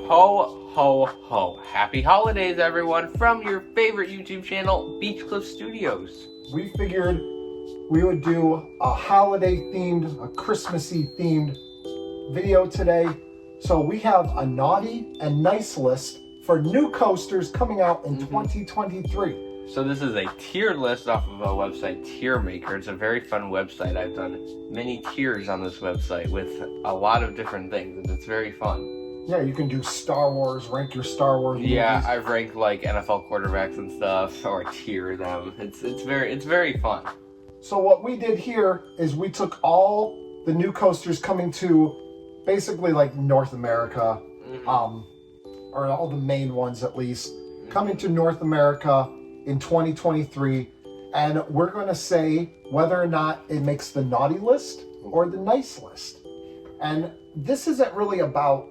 Ho, ho, ho. Happy holidays, everyone, from your favorite YouTube channel, Beach Cliff Studios. We figured we would do a holiday-themed, a Christmassy-themed video today. So we have a naughty and nice list for new coasters coming out in 2023. So this is a tier list off of a website, Tier Maker. It's a very fun website. I've done many tiers on this website with a lot of different things, and it's very fun. Yeah, you can do Star Wars, rank your Star Wars movies. Yeah, I've ranked like NFL quarterbacks and stuff, or tier them. It's very fun. So what we did here is we took all the new coasters coming to basically like North America, or all the main ones at least, coming to North America in 2023, and we're going to say whether or not it makes the naughty list or the nice list. And this isn't really about...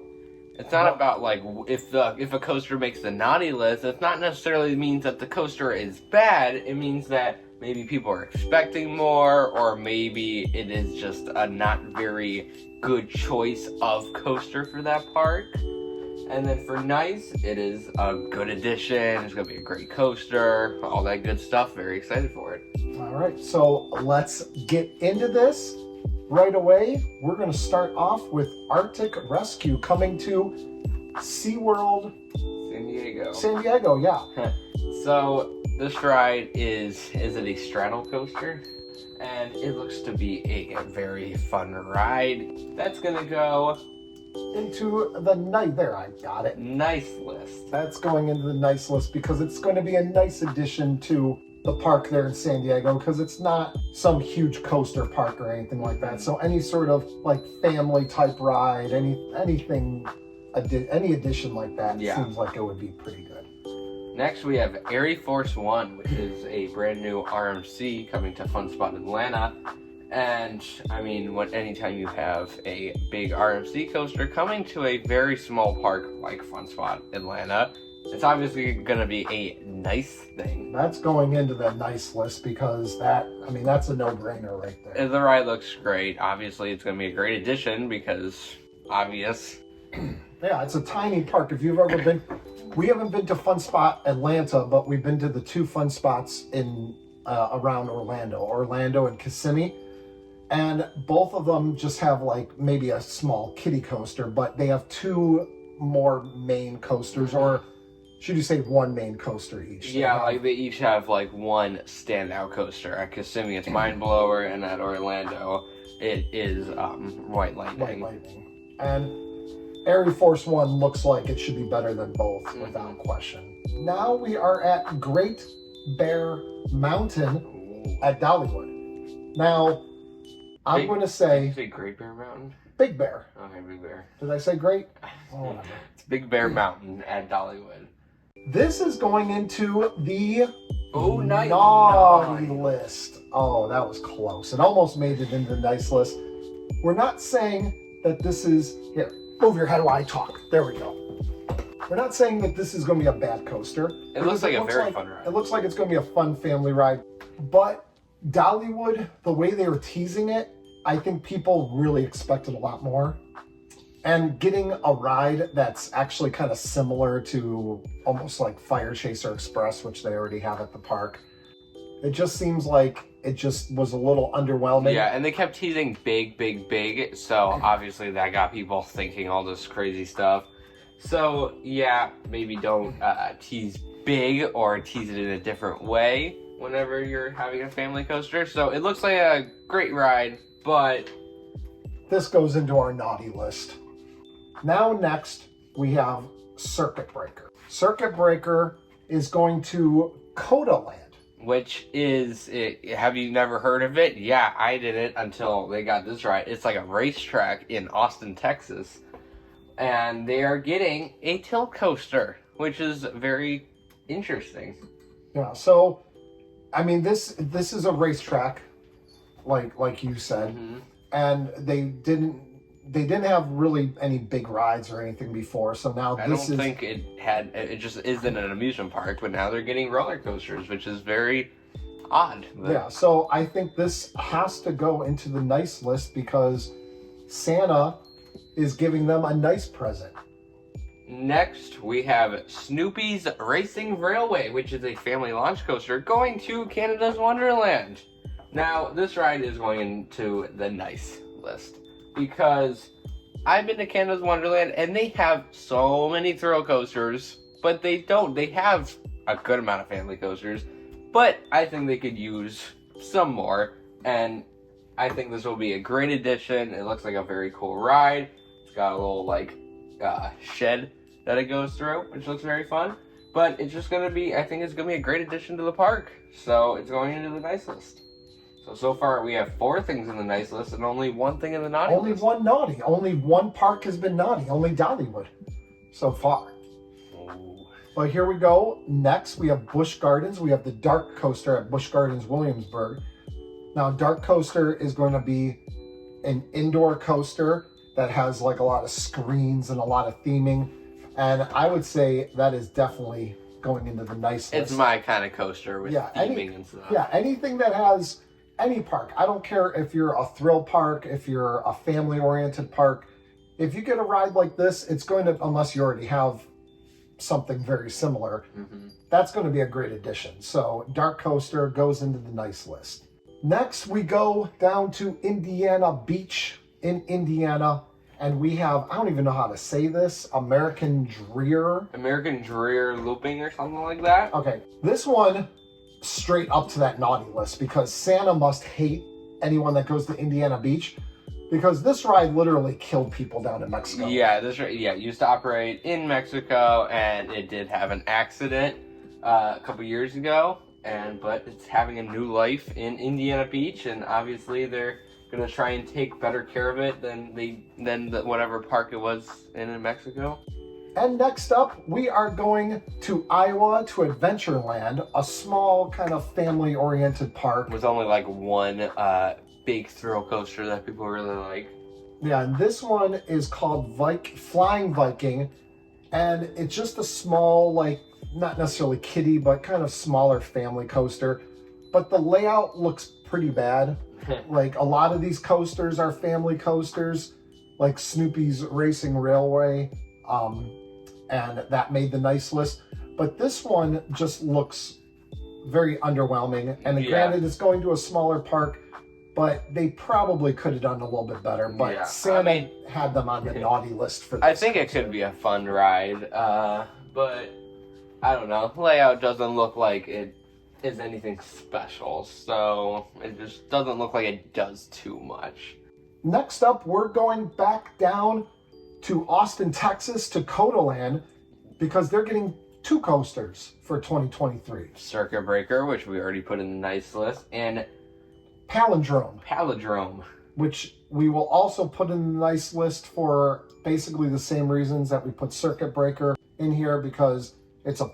It's not about like if a coaster makes the naughty list. It's not necessarily means that the coaster is bad. It means that maybe people are expecting more, or maybe it is just a not very good choice of coaster for that park. And then for nice, it is a good addition. It's gonna be a great coaster, all that good stuff. Very excited for it. All right, so let's get into this. Right away, we're going to start off with Arctic Rescue coming to SeaWorld San Diego, yeah. So this ride is it a straddle coaster? And it looks to be a very fun ride. That's going to go into the night. There, I got it. Nice list. That's going into the nice list because it's going to be a nice addition to the park there in San Diego, because it's not some huge coaster park or anything like that. So any sort of like family type ride, any addition like that seems like it would be pretty good. Next we have Airy Force One, which is a brand new RMC coming to Fun Spot Atlanta. And I mean, anytime you have a big RMC coaster coming to a very small park like Fun Spot Atlanta, it's obviously going to be a nice thing. That's going into the nice list because that's a no-brainer right there. And the ride looks great. Obviously, it's going to be a great addition because obvious. Yeah, it's a tiny park. If you've ever been, we haven't been to Fun Spot Atlanta, but we've been to the two fun spots in around Orlando and Kissimmee. And both of them just have like maybe a small kiddie coaster, but they have two more main coasters, or should you say one main coaster each? Yeah, like they each have like one standout coaster. At Kissimmee, it's Mind Blower, and at Orlando, it is White Lightning. And Airy Force One looks like it should be better than both, without question. Now we are at Great Bear Mountain at Dollywood. Now, I'm going to say... Did you say Great Bear Mountain? Big Bear. Okay, Big Bear. Did I say great? Oh, whatever. It's Big Bear Mountain at Dollywood. This is going into the naughty list. Oh, that was close. It almost made it into the nice list. We're not saying that this is... Here, move your head while I talk. There we go. We're not saying that this is going to be a bad coaster. It looks like a very fun ride. It looks like it's going to be a fun family ride. But Dollywood, the way they were teasing it, I think people really expected a lot more. And getting a ride that's actually kind of similar to almost like Fire Chaser Express, which they already have at the park, it just seems like it just was a little underwhelming. Yeah, and they kept teasing big, big, big. So obviously that got people thinking all this crazy stuff. So yeah, maybe don't tease big, or tease it in a different way whenever you're having a family coaster. So it looks like a great ride, but this goes into our naughty list. Now next, we have Circuit Breaker. Circuit Breaker is going to Coda Land. Which is, have you never heard of it? Yeah, I didn't until they got this right. It's like a racetrack in Austin, Texas. And they are getting a tilt coaster, which is very interesting. Yeah, so, I mean, this is a racetrack, like you said. And they didn't have really any big rides or anything before, so now I don't think it just isn't an amusement park, but now they're getting roller coasters, which is very odd. But... Yeah, so I think this has to go into the nice list because Santa is giving them a nice present. Next, we have Snoopy's Racing Railway, which is a family launch coaster going to Canada's Wonderland. Now, this ride is going into the nice list because I've been to Canada's Wonderland and they have so many thrill coasters, but they have a good amount of family coasters, but I think they could use some more, and I think this will be a great addition. It looks like a very cool ride. It's got a little shed that it goes through, which looks very fun. But it's just gonna be, I think it's gonna be a great addition to the park. So it's going into the nice list. So far we have 4 things in the nice list and only 1 thing in the naughty Only list. one naughty. Only one park has been naughty. Only Dollywood so far. Oh. But here we go. Next, we have Busch Gardens. We have the Dark Coaster at Busch Gardens, Williamsburg. Now, Dark Coaster is going to be an indoor coaster that has like a lot of screens and a lot of theming. And I would say that is definitely going into the nice list. It's my kind of coaster with theming and stuff. Yeah, anything that has any park. I don't care if you're a thrill park, if you're a family-oriented park. If you get a ride like this, it's going to, unless you already have something very similar, that's going to be a great addition. So Dark Coaster goes into the nice list. Next, we go down to Indiana Beach in Indiana, and we have, I don't even know how to say this, American Drear. American Drear looping or something like that. Okay, this one straight up to that naughty list because Santa must hate anyone that goes to Indiana Beach because this ride literally killed people down in Mexico. Yeah, it used to operate in Mexico, and it did have an accident a couple years ago. But it's having a new life in Indiana Beach, and obviously they're gonna try and take better care of it than whatever park it was in Mexico. And next up, we are going to Iowa to Adventureland, a small kind of family-oriented park. With only like one big thrill coaster that people really like. Yeah, and this one is called Flying Viking, and it's just a small, like, not necessarily kiddie, but kind of smaller family coaster. But the layout looks pretty bad. Like, a lot of these coasters are family coasters, like Snoopy's Racing Railway, and that made the nice list. But this one just looks very underwhelming. And granted, it's going to a smaller park, but they probably could have done a little bit better. But Santa had them on the naughty list for this. I think it could be a fun ride, but I don't know. The layout doesn't look like it is anything special, so it just doesn't look like it does too much. Next up, we're going back down to Austin, Texas, to Codaland, because they're getting 2 coasters for 2023. Circuit Breaker, which we already put in the nice list, and Palindrome, which we will also put in the nice list for basically the same reasons that we put Circuit Breaker in here, because it's a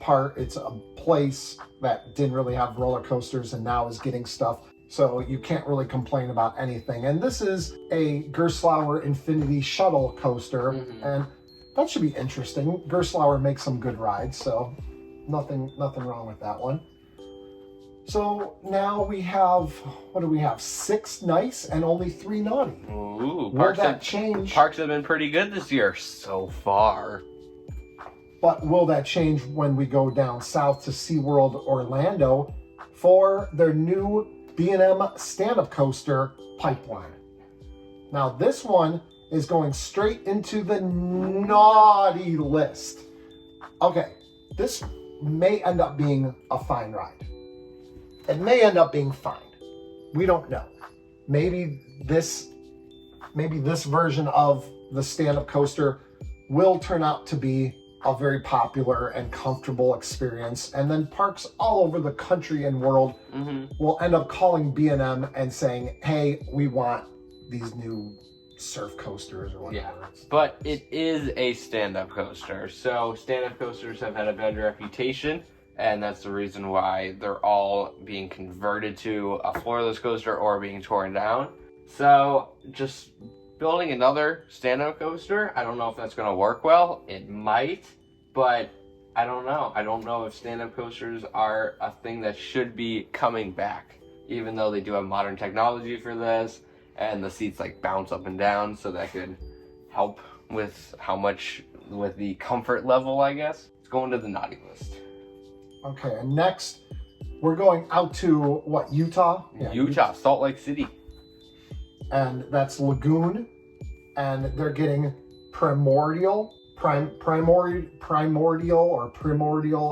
place that didn't really have roller coasters and now is getting stuff. So you can't really complain about anything. And this is a Gerstlauer Infinity Shuttle coaster, and that should be interesting. Gerstlauer makes some good rides, so nothing wrong with that one. So now we have, 6 nice and only 3 naughty. Ooh, will that change? Parks have been pretty good this year so far. But will that change when we go down south to SeaWorld Orlando for their new B&M stand-up coaster Pipeline? Now this one is going straight into the naughty list. Okay, this may end up being a fine ride. It may end up being fine. We don't know. Maybe this version of the stand-up coaster will turn out to be a very popular and comfortable experience, and then parks all over the country and world will end up calling B&M and saying, hey, we want these new surf coasters or whatever. Yeah, but it is a stand-up coaster, so stand-up coasters have had a bad reputation, and that's the reason why they're all being converted to a floorless coaster or being torn down. So just building another stand-up coaster, I don't know if that's going to work well. It might, but I don't know. I don't know if stand-up coasters are a thing that should be coming back, even though they do have modern technology for this, and the seats like bounce up and down, so that could help with how much with the comfort level, I guess. It's going to the naughty list. Okay, and next we're going out to what, Utah? Yeah, Utah, Salt Lake City. And that's Lagoon, and they're getting primordial,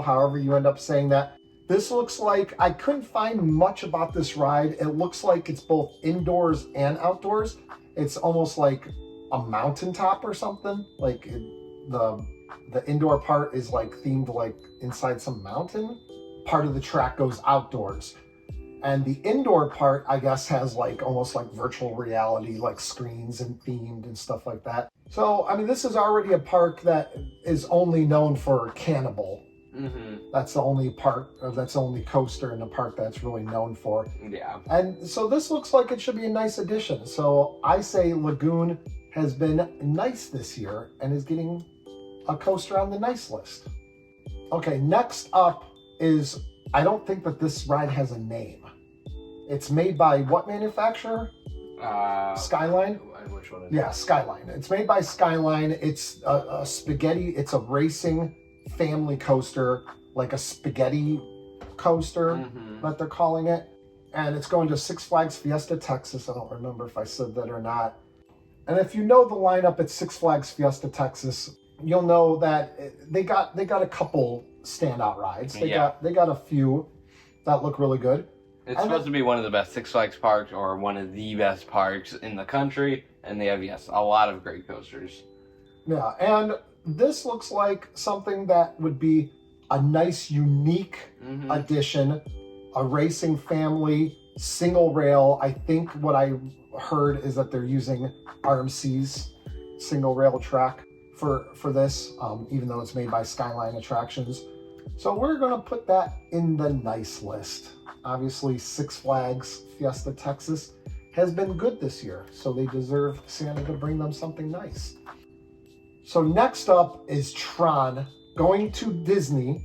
however you end up saying that. This looks like, I couldn't find much about this ride. It looks like it's both indoors and outdoors. It's almost like a mountaintop or something. Like the indoor part is like themed like inside some mountain. Part of the track goes outdoors. And the indoor part, I guess, has like almost like virtual reality, like screens and themed and stuff like that. So, I mean, this is already a park that is only known for Cannibal. Mm-hmm. That's the only that's the only coaster in the park that's really known for. Yeah. And so this looks like it should be a nice addition. So I say Lagoon has been nice this year and is getting a coaster on the nice list. Okay, next up is, I don't think that this ride has a name. It's made by what manufacturer? Skyline? Which one is Yeah, Skyline. It's made by Skyline. It's a spaghetti, it's a racing family coaster, like a spaghetti coaster that they're calling it. And it's going to Six Flags Fiesta, Texas. I don't remember if I said that or not. And if you know the lineup at Six Flags Fiesta, Texas, you'll know that they got a couple standout rides. They got a few that look really good. It's supposed to be one of the best Six Flags parks, or one of the best parks in the country, and they have, yes, a lot of great coasters. Yeah, and this looks like something that would be a nice, unique addition, a racing family, single rail. I think what I heard is that they're using RMC's single rail track for this, even though it's made by Skyline Attractions. So we're going to put that in the nice list. Obviously, Six Flags Fiesta, Texas has been good this year, so they deserve Santa to bring them something nice. So next up is Tron going to Disney.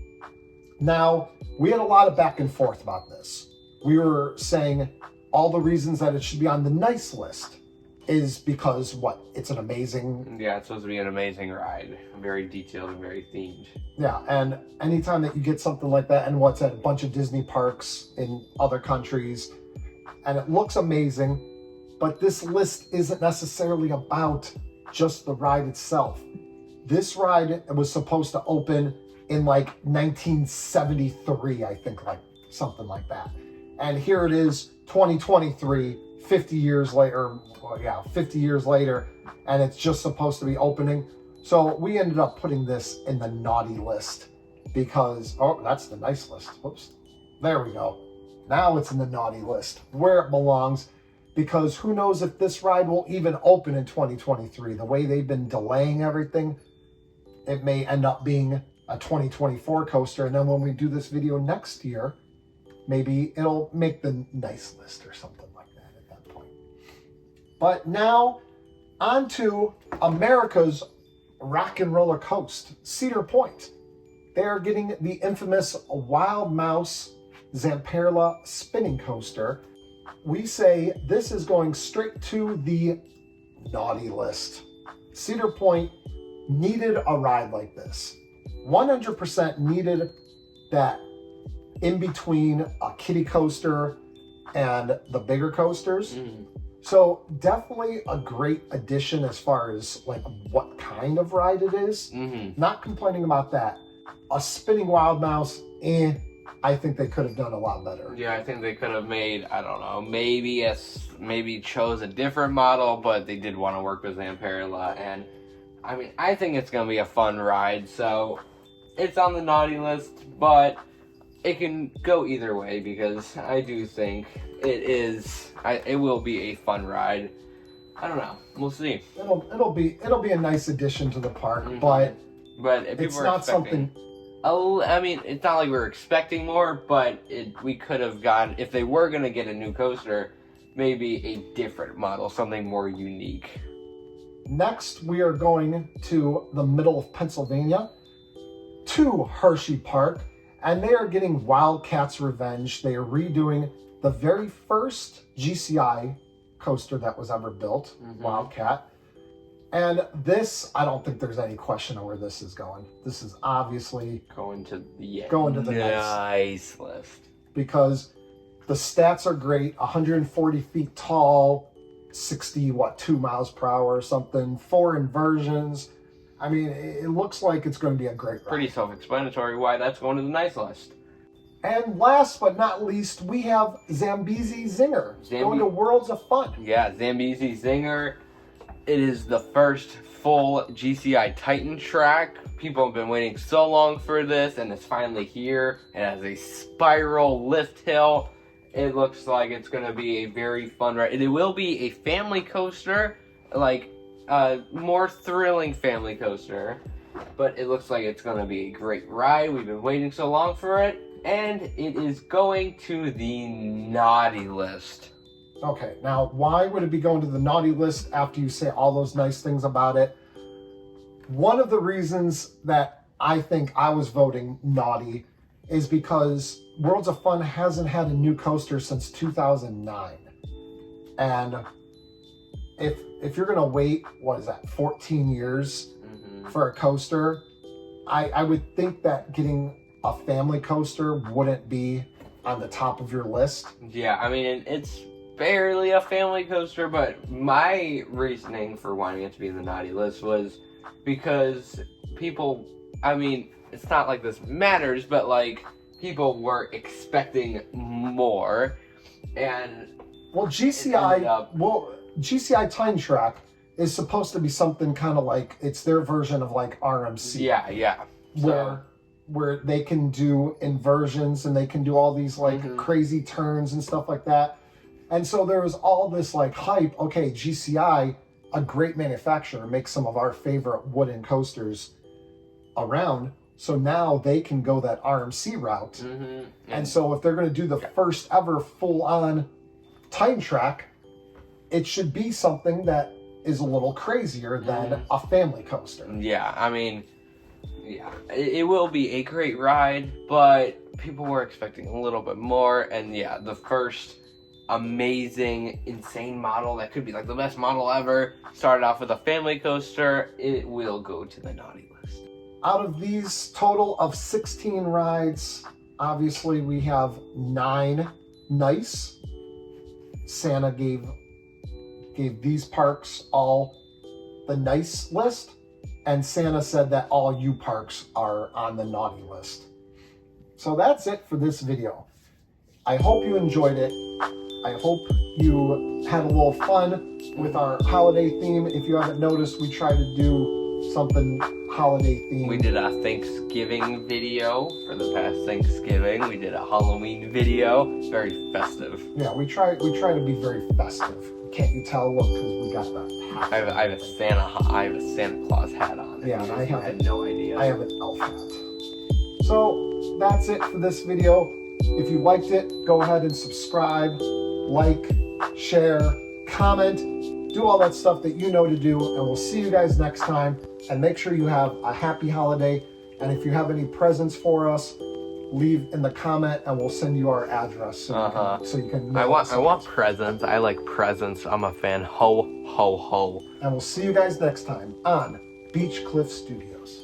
Now, we had a lot of back and forth about this. We were saying all the reasons that it should be on the nice list is because, what, it's an amazing... Yeah, it's supposed to be an amazing ride. Very detailed and very themed. Yeah, and anytime that you get something like that, and what's at a bunch of Disney parks in other countries, and it looks amazing, but this list isn't necessarily about just the ride itself. This ride was supposed to open in like 1973, I think, like something like that. And here it is, 2023, 50 years later, 50 years later, and it's just supposed to be opening. So we ended up putting this in the naughty list because, oh, that's the nice list. Whoops. There we go. Now it's in the naughty list where it belongs, because who knows if this ride will even open in 2023. The way they've been delaying everything, it may end up being a 2024 coaster. And then when we do this video next year, maybe it'll make the nice list or something like that at that point. But now on to America's Rock and Roller Coast, Cedar Point. They are getting the infamous Wild Mouse Zamperla spinning coaster. We say this is going straight to the naughty list. Cedar Point needed a ride like this. 100% needed that in between a kiddie coaster and the bigger coasters. So definitely a great addition as far as like what kind of ride it is. Not complaining about that. A spinning Wild Mouse, I think they could have done a lot better. Yeah, I think they could have made, I don't know, maybe chose a different model, but they did want to work with Zamperla. And I mean, I think it's going to be a fun ride. So it's on the naughty list, but it can go either way, because I do think it will be a fun ride. I don't know. We'll see. It'll be a nice addition to the park, but if it's not something. I mean, it's not like we're expecting more, but we could have gotten, if they were gonna get a new coaster, maybe a different model, something more unique. Next, we are going to the middle of Pennsylvania, to Hershey Park, and they are getting Wildcat's Revenge. They are redoing the very first GCI coaster that was ever built, Wildcat. And this, I don't think there's any question of where this is going. This is obviously Going to the nice list. Because the stats are great. 140 feet tall, 2 miles per hour or something. 4 inversions. I mean, it looks like it's going to be a great ride. Pretty self-explanatory why that's going to the nice list. And last but not least, we have Zambezi Zinger going to Worlds of Fun. Yeah, Zambezi Zinger. It is the first full GCI Titan track. People have been waiting so long for this, and it's finally here. It has a spiral lift hill. It looks like it's going to be a very fun ride. It will be a family coaster, like a more thrilling family coaster. But it looks like it's going to be a great ride. We've been waiting so long for it. And it is going to the naughty list. Okay, now why would it be going to the naughty list after you say all those nice things about it? One of the reasons that I think I was voting naughty is because Worlds of Fun hasn't had a new coaster since 2009. And if you're gonna wait, 14 years for a coaster, I would think that getting a family coaster wouldn't be on the top of your list. Yeah, I mean, it's barely a family coaster, but my reasoning for wanting it to be in the naughty list was because people, I mean, it's not like this matters, but like people were expecting more, and GCI Time Track is supposed to be something kind of like, it's their version of like RMC. Yeah. Where they can do inversions and they can do all these like crazy turns and stuff like that. And so there was all this like hype. Okay, GCI, a great manufacturer, makes some of our favorite wooden coasters around. So now they can go that RMC route. And so if they're going to do the first ever full-on time track, it should be something that is a little crazier than a family coaster. Yeah, I mean, yeah, it will be a great ride, but people were expecting a little bit more. And yeah, the first amazing, insane model that could be like the best model ever started off with a family coaster. It will go to the naughty list. Out of these total of 16 rides, obviously we have 9 nice. Santa gave these parks all the nice list, and Santa said that all you parks are on the naughty list. So that's it for this video. I hope you enjoyed it. I hope you had a little fun with our holiday theme. If you haven't noticed, we try to do something holiday themed. We did a Thanksgiving video for the past Thanksgiving. We did a Halloween video. Very festive. Yeah, we try to be very festive. Can't you tell? Look, because we got the hat. I have a Santa Claus hat on. Yeah, and I had no idea. I have an elf hat. So that's it for this video. If you liked it, go ahead and subscribe, like, share, comment, do all that stuff that you know to do, and we'll see you guys next time. And make sure you have a happy holiday. And if you have any presents for us, leave in the comment and we'll send you our address so you can I want presents. I like presents. I'm a fan. Ho, ho, ho. And we'll see you guys next time on Beach Cliff Studios.